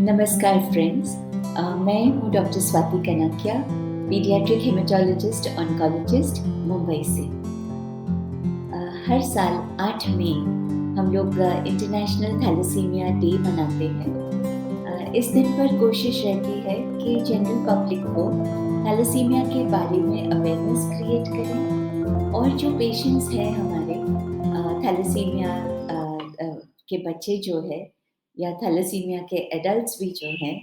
नमस्कार फ्रेंड्स। मैं हूँ doctor Swati Kanakia, paediatric haematologist oncologist Mumbai से। हर साल 8 मई हम लोग इंटरनेशनल थैलेसीमिया डे मनाते हैं। इस दिन पर कोशिश रहती है कि जनरल पब्लिक को थैलेसीमिया के बारे में अवेयरनेस क्रिएट करें और जो पेशेंट्स हैं हमारे थैलेसीमिया के बच्चे जो है या थैलेसीमिया के एडल्ट्स भी जो हैं,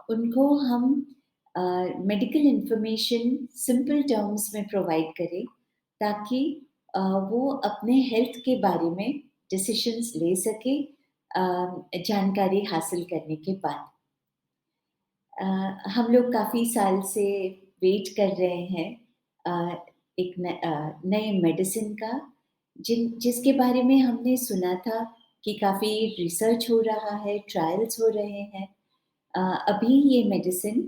उनको हम मेडिकल इन्फॉर्मेशन सिंपल टर्म्स में प्रोवाइड करें ताकि वो अपने हेल्थ के बारे में डिसीशंस ले सके जानकारी हासिल करने के बाद। हम लोग काफ़ी साल से वेट कर रहे हैं एक नए मेडिसिन का जिसके बारे में हमने सुना था कि काफ़ी रिसर्च हो रहा है, ट्रायल्स हो रहे हैं। अभी ये मेडिसिन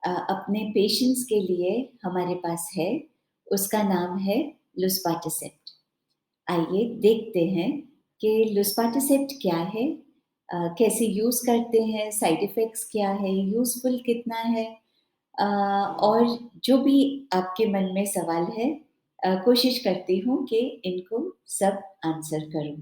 अपने पेशेंट्स के लिए हमारे पास है, उसका नाम है लुस्पार्टासेप्ट। आइए देखते हैं कि लुस्पार्टासेप्ट क्या है, कैसे यूज़ करते हैं, साइड इफ़ेक्ट्स क्या है, यूज़फुल कितना है, और जो भी आपके मन में सवाल है, कोशिश करती हूँ कि इनको सब आंसर करूँ।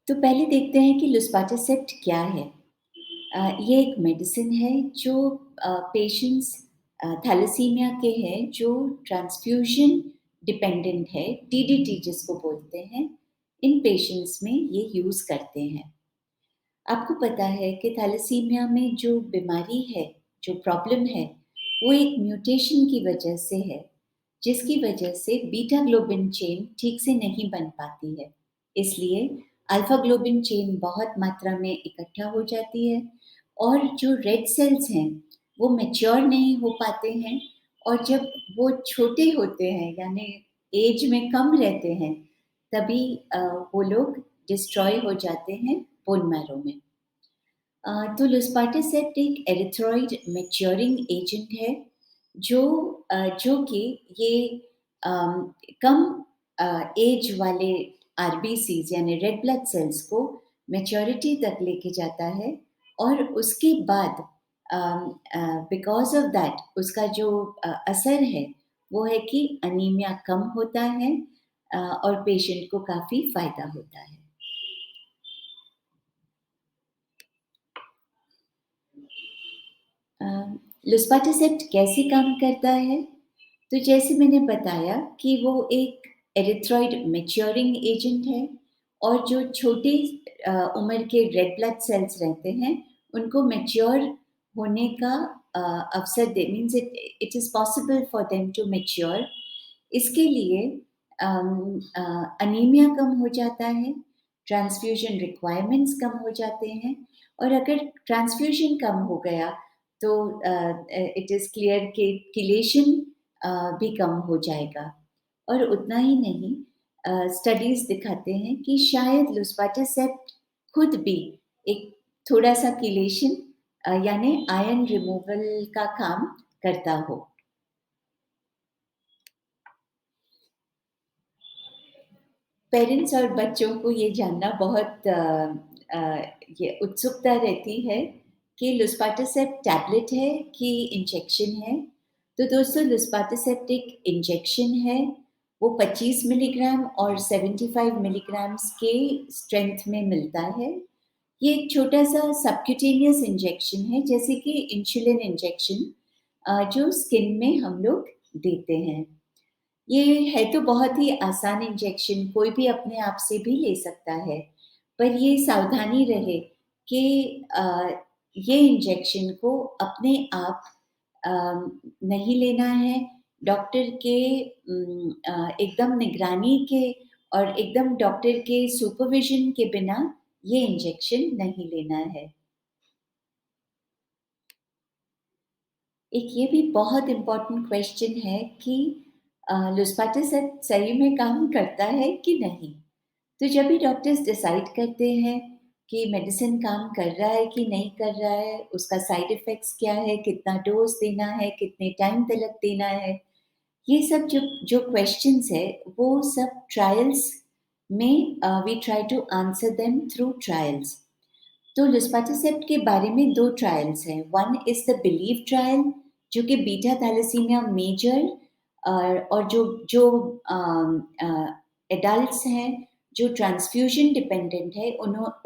तो पहले देखते हैं कि लुस्पार्टासेप्ट क्या है। ये एक मेडिसिन है जो पेशेंट्स थैलेसीमिया के हैं जो ट्रांसफ्यूजन डिपेंडेंट है, टीडीटी जिसको बोलते हैं, इन पेशेंट्स में ये यूज़ करते हैं। आपको पता है कि थैलेसीमिया में जो बीमारी है, जो प्रॉब्लम है, वो एक म्यूटेशन की वजह से है, जिसकी वजह से बीटा ग्लोबिन चेन ठीक से नहीं बन पाती है। इसलिए अल्फा ग्लोबिन चेन बहुत मात्रा में इकट्ठा हो जाती है और जो रेड सेल्स हैं, वो मैच्योर नहीं हो पाते हैं और जब वो छोटे होते हैं यानी एज में कम रहते हैं, तभी वो लोग डिस्ट्रॉय हो जाते हैं बोन मैरो में। तो लुस्पार्टासेप्ट एक एरिथ्रॉइड मैच्योरिंग एजेंट है जो कि ये कम एज वाले आरबीसीज यानी रेड ब्लड सेल्स को मैच्योरिटी तक लेके जाता है और उसके बाद बिकॉज ऑफ दैट उसका जो असर है वो है कि अनीमिया कम होता है और पेशेंट को काफ़ी फ़ायदा होता है। लुस्पार्टासेप्ट कैसे काम करता है? तो जैसे मैंने बताया कि वो एक एरिथ्रॉइड मैच्योरिंग एजेंट है और जो छोटे उम्र के रेड ब्लड सेल्स रहते हैं, उनको मैच्योर होने का अवसर दे means it is possible for them to mature. इसके लिए अनीमिया कम हो जाता है, ट्रांसफ्यूजन रिक्वायरमेंट्स कम हो जाते हैं और अगर ट्रांसफ्यूजन कम हो गया तो इट इज़ क्लियर कि किलेशन भी कम हो जाएगा। और उतना ही नहीं, स्टडीज़ दिखाते हैं कि शायद लुस्पार्टासेप्ट खुद भी एक थोड़ा-सा किलेशन यानी आयरन रिमूवल का काम करता हो। पेरेंट्स और बच्चों को ये जानना बहुत ये उत्सुकता रहती है कि लुस्पार्टासेप्ट टैबलेट है कि इंजेक्शन है। तो दोस्तों लुस्पार्टासेप्ट एक इंजेक्शन है, वो 25 मिलीग्राम और 75 मिलीग्राम्स के स्ट्रेंथ में मिलता है। ये एक छोटा-सा सबक्यूटेनियस इंजेक्शन है जैसे कि इंसुलिन इंजेक्शन जो स्किन में हम लोग देते हैं। ये है तो बहुत ही आसान इंजेक्शन, कोई भी अपने आप से भी ले सकता है। पर ये सावधानी रहे कि ये इंजेक्शन को अपने आप नहीं लेना है। डॉक्टर के एकदम निगरानी के और एकदम डॉक्टर के सुपरविज़न के बिना ये इंजेक्शन नहीं लेना है। एक ये भी बहुत इम्पोर्टेंट क्वेश्चन है कि लुस्पार्टासेप्ट सही में काम करता है कि नहीं? तो जब भी डॉक्टर्स डिसाइड करते हैं कि मेडिसिन काम कर रहा है कि नहीं कर रहा है, उसका साइड इफ़ेक्ट्स क्या है, कितना डोज़ देना है, कितने टाइम तलक देना है, ये सब जो जो क्वेश्चंस है वो सब ट्रायल्स में we try to answer them through trials. तो लुस्पाटिसेप्ट के बारे में 2 ट्रायल्स हैं। One is the believe trial जो कि बीटा थैलेसीमिया मेजर और जो जो एडल्ट्स हैं जो ट्रांसफ्यूजन डिपेंडेंट है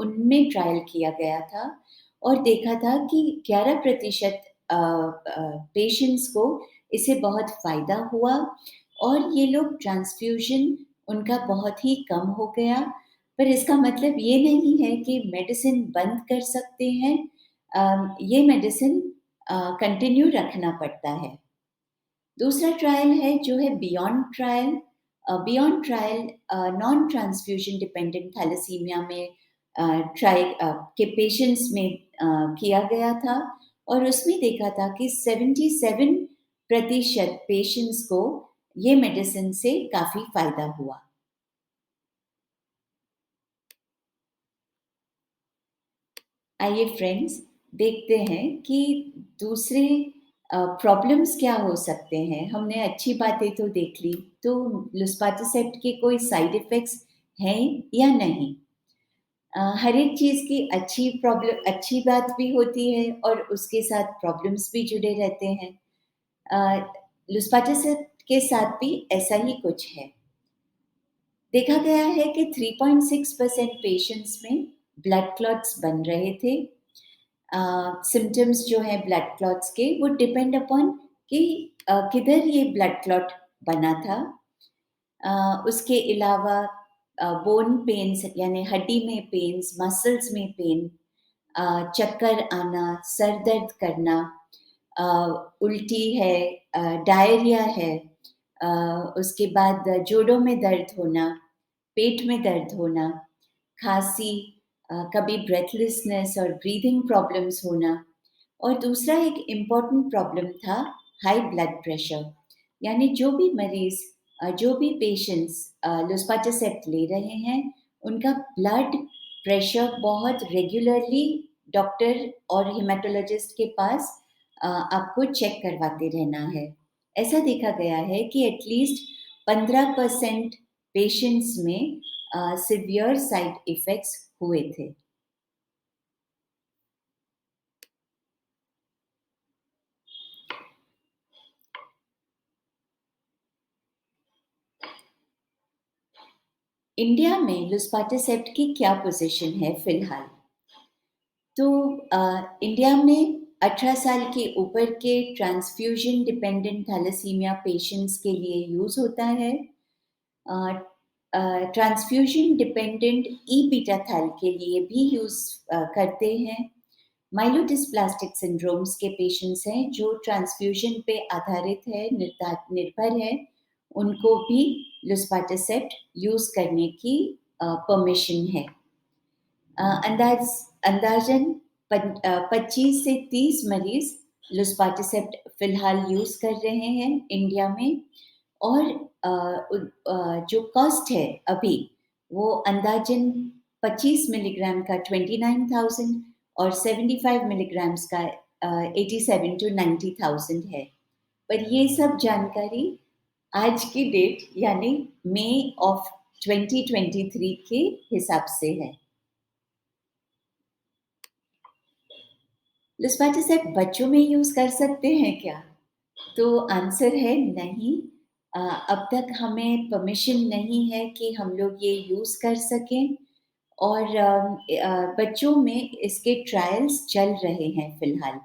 उनमें ट्रायल किया गया था और देखा था कि 11% पेशेंट्स को इससे बहुत फ़ायदा हुआ और ये लोग ट्रांसफ्यूजन उनका बहुत ही कम हो गया। पर इसका मतलब ये नहीं है कि मेडिसिन बंद कर सकते हैं। ये मेडिसिन कंटिन्यू रखना पड़ता है। दूसरा ट्रायल है जो है beyond trial. Beyond trial non transfusion dependent thalassaemia में के पेशेंट्स में किया गया था और उसमें देखा था कि 77% पेशेंट्स को ये मेडिसिन से काफ़ी फ़ायदा हुआ। आइए फ्रेंड्स देखते हैं कि दूसरे प्रॉब्लम्स क्या हो सकते हैं। हमने अच्छी बातें तो देख ली, तो लुस्पाटिसेप्ट के कोई साइड इफ़ेक्ट्स हैं या नहीं? हर एक चीज़ की अच्छी बात भी होती है और उसके साथ प्रॉब्लम्स भी जुड़े रहते हैं। अ, लुस्पाटिसेप्ट के साथ भी ऐसा ही कुछ है। देखा गया है कि 3.6% पेशेंट्स में ब्लड क्लॉट्स बन रहे थे। सिम्पटम्स जो हैं ब्लड क्लॉट्स के वो डिपेंड अपॉन कि किधर ये ब्लड क्लॉट बना था। उसके अलावा बोन पेन्स यानी हड्डी में पेन्स, मसल्स में पेन, चक्कर आना, सर दर्द करना, अ, उल्टी है, डायरिया है, अ, उसके बाद जोड़ों में दर्द होना, पेट में दर्द होना, खाँसी, कभी ब्रेथलेसनेस और ब्रीथिंग प्रॉब्लम्स होना और दूसरा एक इम्पोर्टेंट प्रॉब्लम था हाई ब्लड प्रेशर। यानी जो भी मरीज़ जो भी पेशेंट्स लुस्पाटिसेप्ट ले रहे हैं, उनका ब्लड प्रेशर बहुत रेगुलरली डॉक्टर और हेमेटोलॉजिस्ट के पास आपको चेक करवाते रहना है। ऐसा देखा गया है कि एटलीस्ट 15% पेशेंट्स में सिवियर साइड इफ़ेक्ट्स हुए थे। इंडिया में लुस्पाटिसेप्ट की क्या पोज़ीशन है फ़िलहाल? तो इंडिया में 18 साल के ऊपर के ट्रांसफ्यूजन डिपेंडेंट थैलेसीमिया पेशेंट्स के लिए यूज़ होता है। अ ट्रांसफ्यूजन डिपेंडेंट ई बीटा थैल के लिए भी यूज़ करते हैं। माइलोडिस्प्लास्टिक सिंड्रोम्स के पेशेंट्स हैं जो ट्रांसफ्यूजन पे आधारित है, निर्भर है, उनको भी लुस्पाटिसेप्ट यूज़ करने की परमिशन है। अंदाज अंदाज़न 25 से 30 मरीज़ लुस्पाटिसेप्ट फ़िलहाल यूज़ कर रहे हैं इंडिया में और जो कॉस्ट है अभी वो अंदाज़न 25 मिलीग्राम का 29,000 और 75 मिलीग्राम्स का 87 टू 90,000 है। पर ये सब जानकारी आज की डेट यानी मई ऑफ 2023 के हिसाब से है। लुस्पाटिसेप्ट बच्चों में यूज़ कर सकते हैं क्या? तो आंसर है नहीं। अब तक हमें परमिशन नहीं है कि हम लोग ये यूज़ कर सकें और बच्चों में इसके ट्रायल्स चल रहे हैं फ़िलहाल।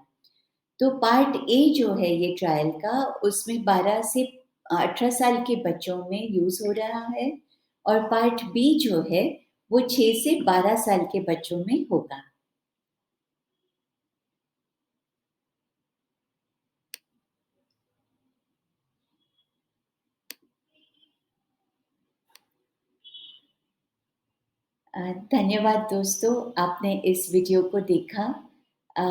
तो पार्ट ए जो है ये ट्रायल का उसमें 12 से 18 साल के बच्चों में यूज़ हो रहा है और पार्ट बी जो है वो 6 से 12 साल के बच्चों में होगा। धन्यवाद दोस्तों, आपने इस वीडियो को देखा। अ,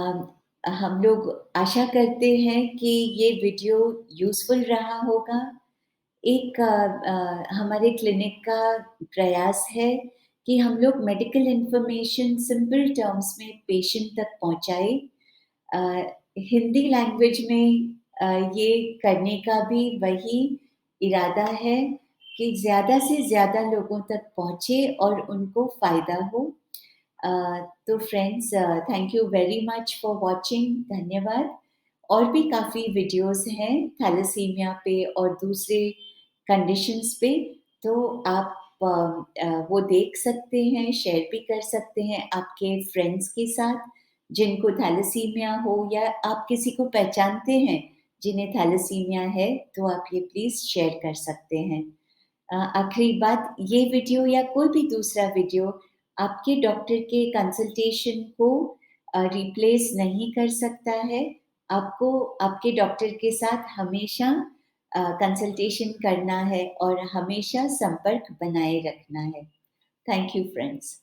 हम लोग आशा करते हैं कि ये वीडियो यूज़फुल रहा होगा। एक हमारे क्लिनिक का प्रयास है कि हम लोग मेडिकल इन्फॉर्मेशन सिंपल टर्म्स में पेशेंट तक पहुँचाएँ। अ, हिंदी लैंग्वेज में ये करने का भी वही इरादा है कि ज़्यादा से ज़्यादा लोगों तक पहुँचे और उनको फ़ायदा हो। अ, तो friends, thank you very much for watching, धन्यवाद। और भी काफ़ी वीडियोज़ हैं थैलेसीमिया पे और दूसरे कंडीशंस पे, तो आप वो देख सकते हैं, शेयर भी कर सकते हैं आपके फ्रेंड्स के साथ जिनको थैलेसीमिया हो, या आप किसी को पहचानते हैं जिन्हें थैलेसीमिया है, तो आप ये प्लीज़ शेयर कर सकते हैं। आखिरी बात, ये वीडियो या कोई भी दूसरा वीडियो आपके डॉक्टर के कंसल्टेशन को रिप्लेस नहीं कर सकता है। आपको आपके डॉक्टर के साथ हमेशा कंसल्टेशन करना है और हमेशा संपर्क बनाए रखना है। Thank you friends.